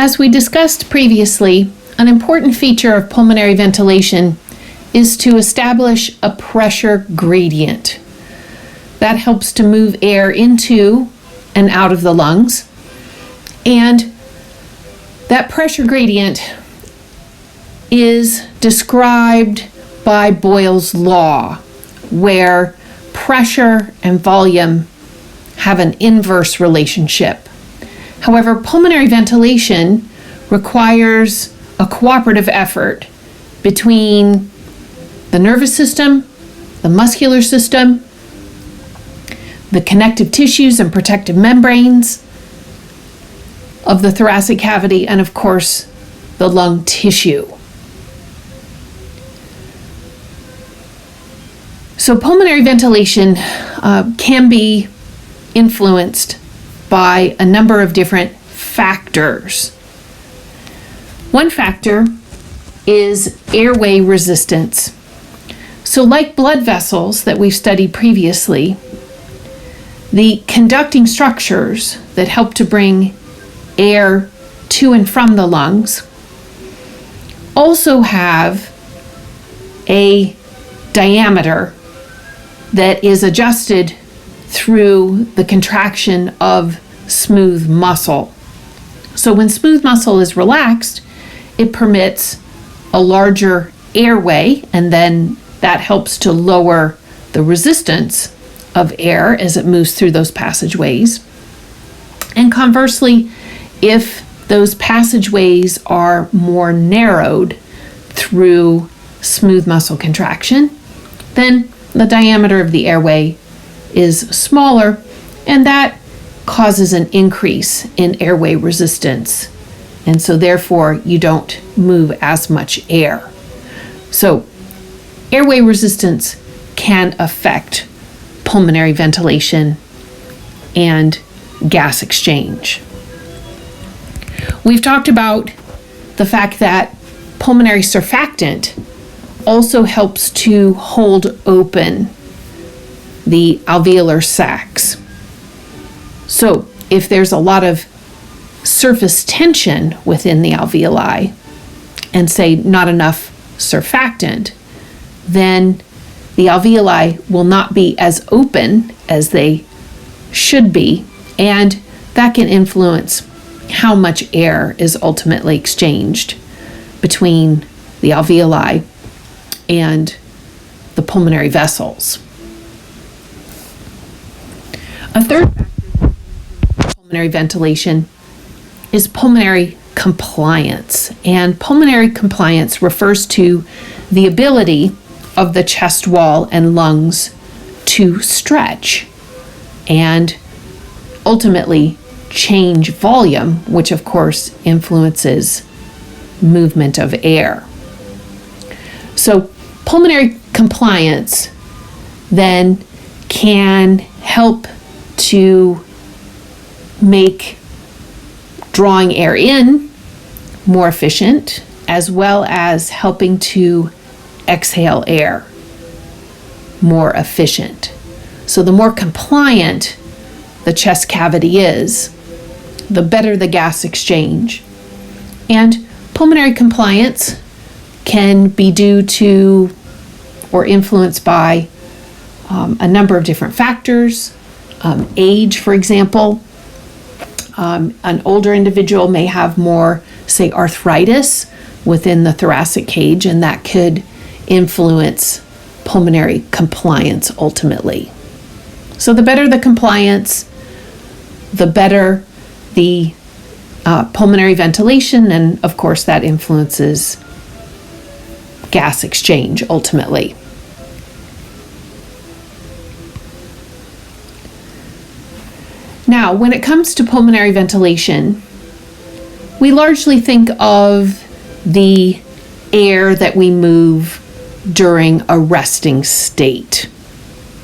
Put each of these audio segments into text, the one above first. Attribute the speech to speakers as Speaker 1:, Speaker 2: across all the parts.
Speaker 1: As we discussed previously, an important feature of pulmonary ventilation is to establish a pressure gradient. That helps to move air into and out of the lungs. And that pressure gradient is described by Boyle's law, where pressure and volume have an inverse relationship. However, pulmonary ventilation requires a cooperative effort between the nervous system, the muscular system, the connective tissues and protective membranes of the thoracic cavity, and of course, the lung tissue. So pulmonary ventilation can be influenced by a number of different factors. One factor is airway resistance. So like blood vessels that we've studied previously, the conducting structures that help to bring air to and from the lungs also have a diameter that is adjusted through the contraction of smooth muscle. So when smooth muscle is relaxed, it permits a larger airway, and then that helps to lower the resistance of air as it moves through those passageways. And conversely, if those passageways are more narrowed through smooth muscle contraction, then the diameter of the airway is smaller, and that causes an increase in airway resistance. And so therefore you don't move as much air. So airway resistance can affect pulmonary ventilation and gas exchange. We've talked about the fact that pulmonary surfactant also helps to hold open the alveolar sacs. So if there's a lot of surface tension within the alveoli and say not enough surfactant, then the alveoli will not be as open as they should be, and that can influence how much air is ultimately exchanged between the alveoli and the pulmonary vessels. A third factor in pulmonary ventilation is pulmonary compliance. And pulmonary compliance refers to the ability of the chest wall and lungs to stretch and ultimately change volume, which of course influences movement of air. So pulmonary compliance then can help to make drawing air in more efficient, as well as helping to exhale air more efficient. So the more compliant the chest cavity is, the better the gas exchange. And pulmonary compliance can be due to or influenced by a number of different factors. Age, for example. An older individual may have more, say, arthritis within the thoracic cage, and that could influence pulmonary compliance ultimately. So the better the compliance, the better the pulmonary ventilation, and of course that influences gas exchange ultimately. Now, when it comes to pulmonary ventilation, we largely think of the air that we move during a resting state.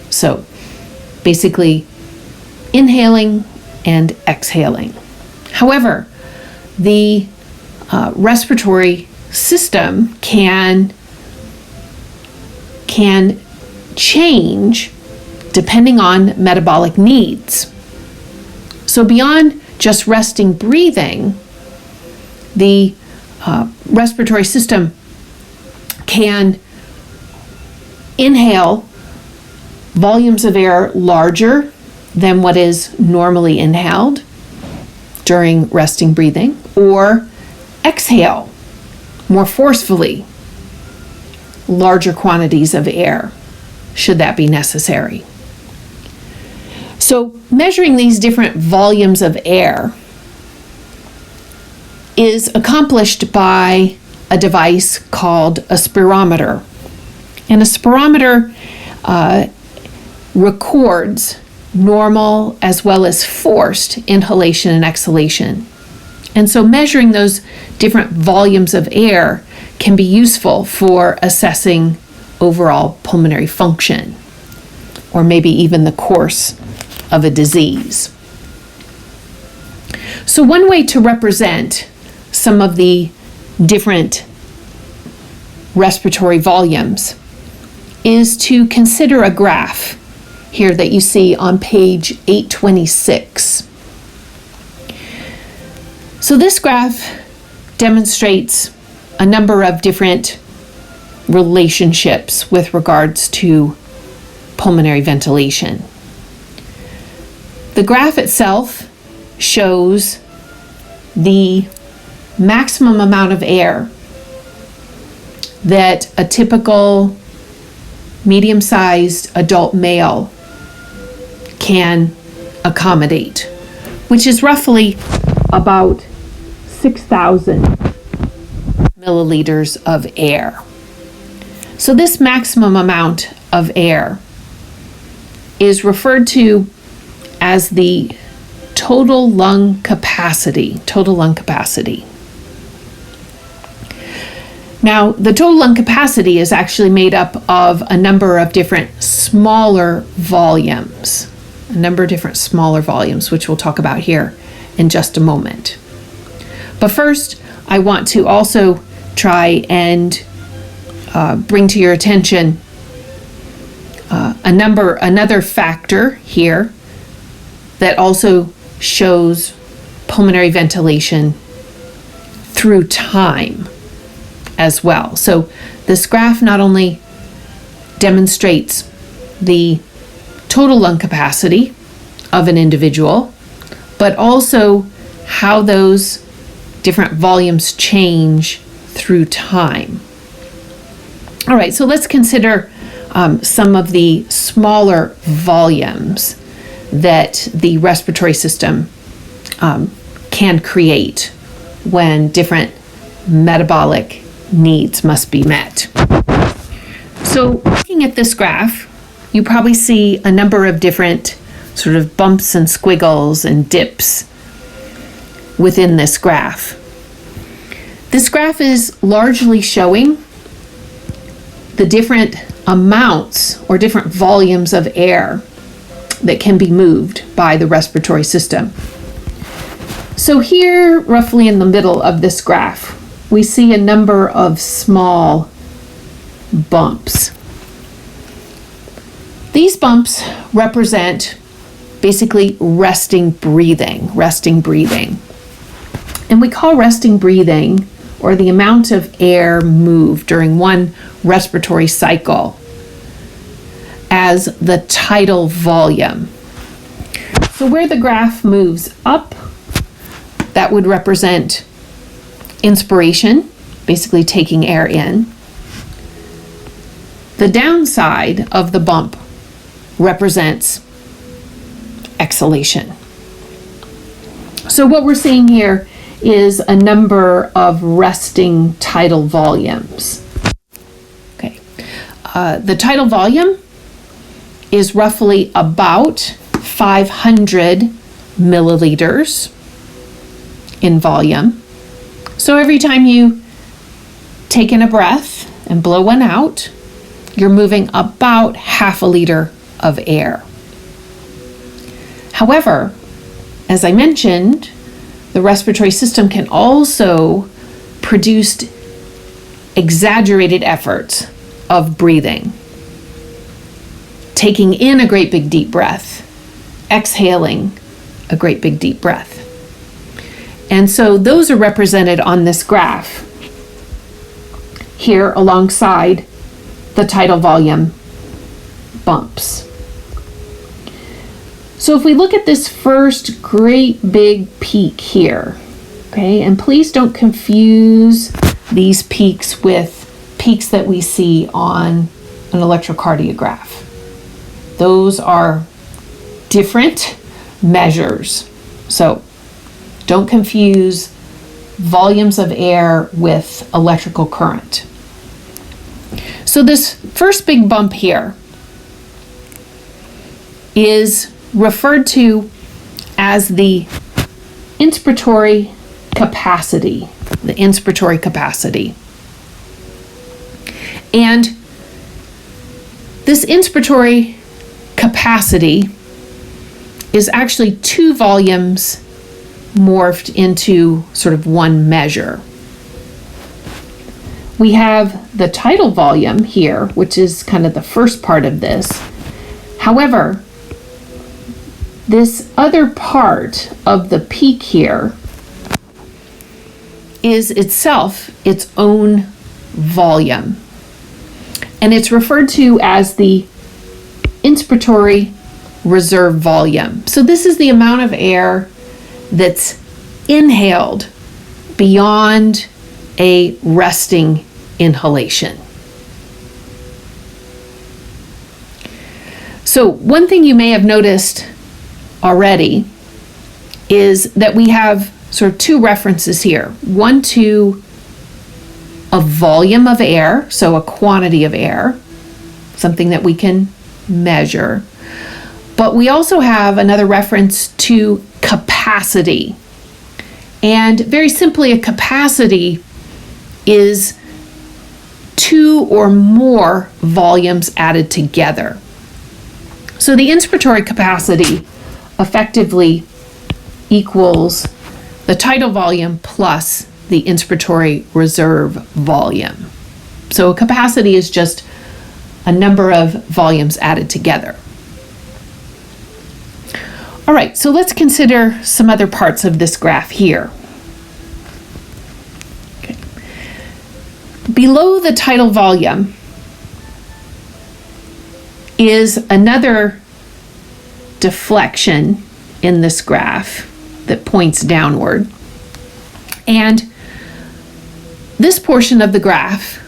Speaker 1: So basically inhaling and exhaling. However, the respiratory system can change depending on metabolic needs. So beyond just resting breathing, the respiratory system can inhale volumes of air larger than what is normally inhaled during resting breathing, or exhale more forcefully larger quantities of air, should that be necessary. So measuring these different volumes of air is accomplished by a device called a spirometer. And a spirometer records normal as well as forced inhalation and exhalation. And so measuring those different volumes of air can be useful for assessing overall pulmonary function, or maybe even the course of a disease. So one way to represent some of the different respiratory volumes is to consider a graph here that you see on page 826. So this graph demonstrates a number of different relationships with regards to pulmonary ventilation. The graph itself shows the maximum amount of air that a typical medium-sized adult male can accommodate, which is roughly about 6,000 milliliters of air. So this maximum amount of air is referred to as the total lung capacity. Now, the total lung capacity is actually made up of a number of different smaller volumes, which we'll talk about here in just a moment. But first, I want to also try and bring to your attention another factor here that also shows pulmonary ventilation through time as well. So this graph not only demonstrates the total lung capacity of an individual, but also how those different volumes change through time. All right, so let's consider some of the smaller volumes that the respiratory system can create when different metabolic needs must be met. So looking at this graph, you probably see a number of different sort of bumps and squiggles and dips within this graph. This graph is largely showing the different amounts or different volumes of air that can be moved by the respiratory system. So here, roughly in the middle of this graph, we see a number of small bumps. These bumps represent basically resting breathing. And we call resting breathing, or the amount of air moved during one respiratory cycle, as the tidal volume. So where the graph moves up, that would represent inspiration, basically taking air in. The downside of the bump represents exhalation. So what we're seeing here is a number of resting tidal volumes. Okay, the tidal volume is roughly about 500 milliliters in volume. So every time you take in a breath and blow one out, you're moving about half a liter of air. However, as I mentioned, the respiratory system can also produce exaggerated efforts of breathing, taking in a great big deep breath, exhaling a great big deep breath. And so those are represented on this graph here alongside the tidal volume bumps. So if we look at this first great big peak here, okay, and please don't confuse these peaks with peaks that we see on an electrocardiograph. Those are different measures. So don't confuse volumes of air with electrical current. So this first big bump here is referred to as the inspiratory capacity, And this inspiratory capacity is actually two volumes morphed into sort of one measure. We have the tidal volume here, which is kind of the first part of this. However, this other part of the peak here is itself its own volume. And it's referred to as the inspiratory reserve volume. So this is the amount of air that's inhaled beyond a resting inhalation. So one thing you may have noticed already is that we have sort of two references here. One to a volume of air, so a quantity of air, something that we can measure. But we also have another reference to capacity. And very simply, a capacity is two or more volumes added together. So the inspiratory capacity effectively equals the tidal volume plus the inspiratory reserve volume. So a capacity is just a number of volumes added together. All right, so let's consider some other parts of this graph here. Okay. Below the tidal volume is another deflection in this graph that points downward. And this portion of the graph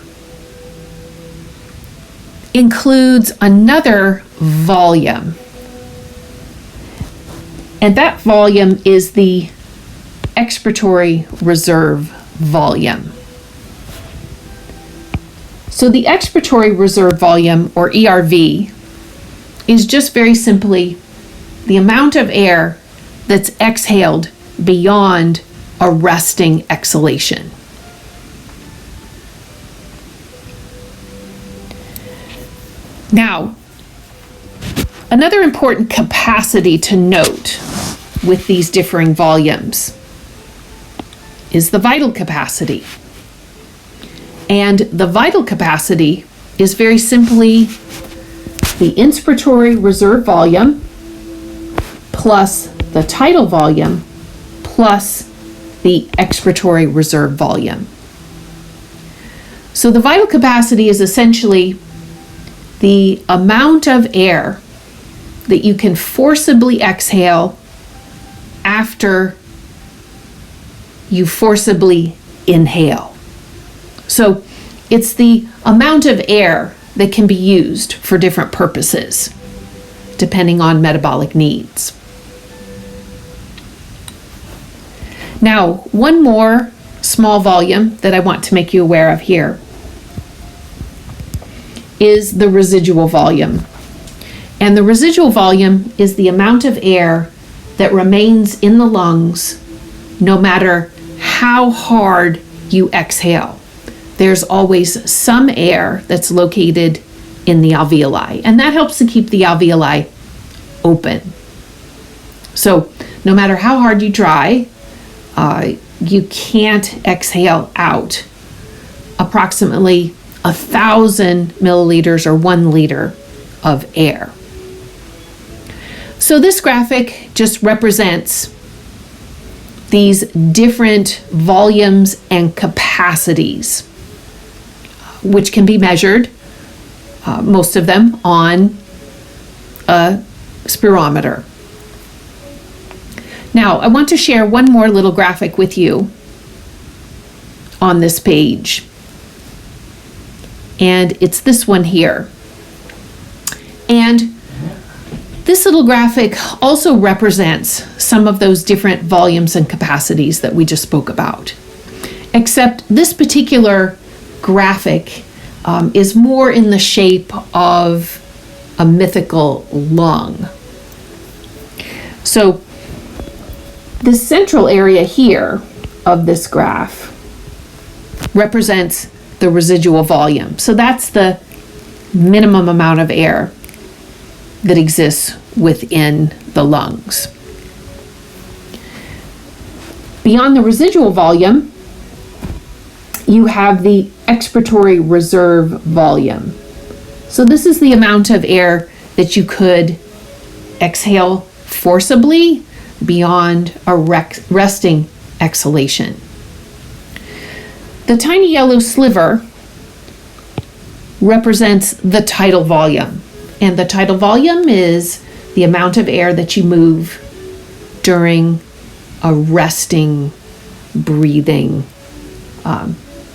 Speaker 1: includes another volume. And that volume is the expiratory reserve volume. So the expiratory reserve volume, or ERV, is just very simply the amount of air that's exhaled beyond a resting exhalation. Now, another important capacity to note with these differing volumes is the vital capacity. And the vital capacity is very simply the inspiratory reserve volume plus the tidal volume plus the expiratory reserve volume. So the vital capacity is essentially the amount of air that you can forcibly exhale after you forcibly inhale. So it's the amount of air that can be used for different purposes, depending on metabolic needs. Now, one more small volume that I want to make you aware of here is the residual volume. And the residual volume is the amount of air that remains in the lungs no matter how hard you exhale. There's always some air that's located in the alveoli, and that helps to keep the alveoli open. So no matter how hard you try, you can't exhale out approximately 1,000 milliliters or 1 liter of air. So this graphic just represents these different volumes and capacities, which can be measured, most of them, on a spirometer. Now, I want to share one more little graphic with you on this page. And it's this one here. And this little graphic also represents some of those different volumes and capacities that we just spoke about. Except this particular graphic is more in the shape of a mythical lung. So the central area here of this graph represents the residual volume. So that's the minimum amount of air that exists within the lungs. Beyond the residual volume, you have the expiratory reserve volume. So this is the amount of air that you could exhale forcibly beyond a resting exhalation. The tiny yellow sliver represents the tidal volume. And the tidal volume is the amount of air that you move during a resting, breathing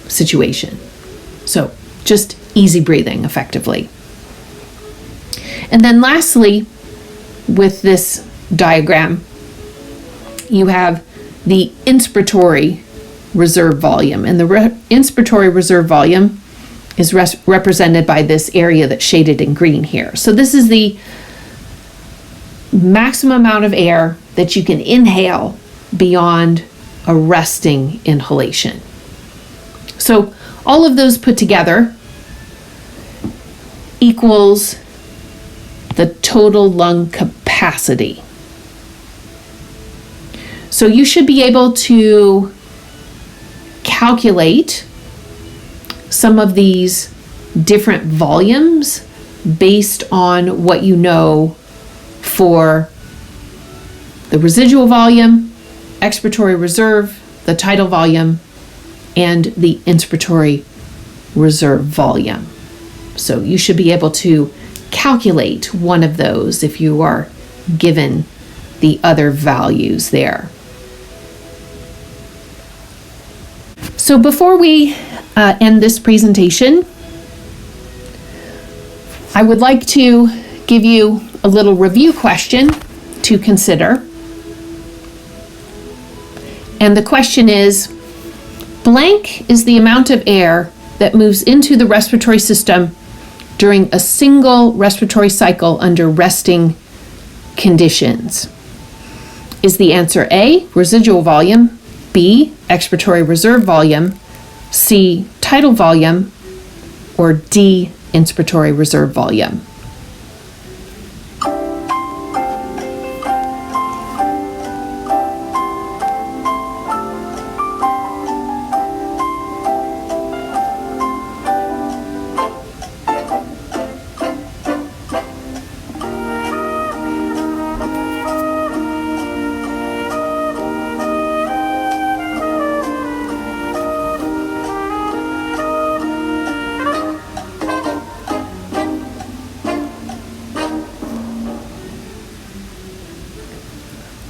Speaker 1: situation. So just easy breathing, effectively. And then lastly, with this diagram, you have the inspiratory reserve volume. And the inspiratory reserve volume is represented by this area that's shaded in green here. So this is the maximum amount of air that you can inhale beyond a resting inhalation. So all of those put together equals the total lung capacity. So you should be able to calculate some of these different volumes based on what you know for the residual volume, expiratory reserve, the tidal volume, and the inspiratory reserve volume. So you should be able to calculate one of those if you are given the other values there. So before we end this presentation, I would like to give you a little review question to consider. And the question is, blank is the amount of air that moves into the respiratory system during a single respiratory cycle under resting conditions. Is the answer A, residual volume, B, expiratory reserve volume, C, tidal volume, or D, inspiratory reserve volume?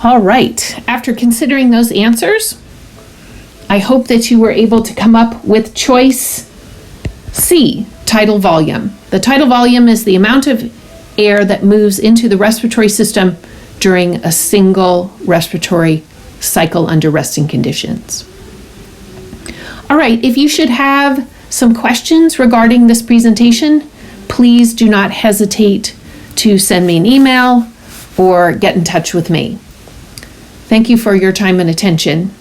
Speaker 1: All right, after considering those answers, I hope that you were able to come up with choice C, tidal volume. The tidal volume is the amount of air that moves into the respiratory system during a single respiratory cycle under resting conditions. All right, if you should have some questions regarding this presentation, please do not hesitate to send me an email or get in touch with me. Thank you for your time and attention.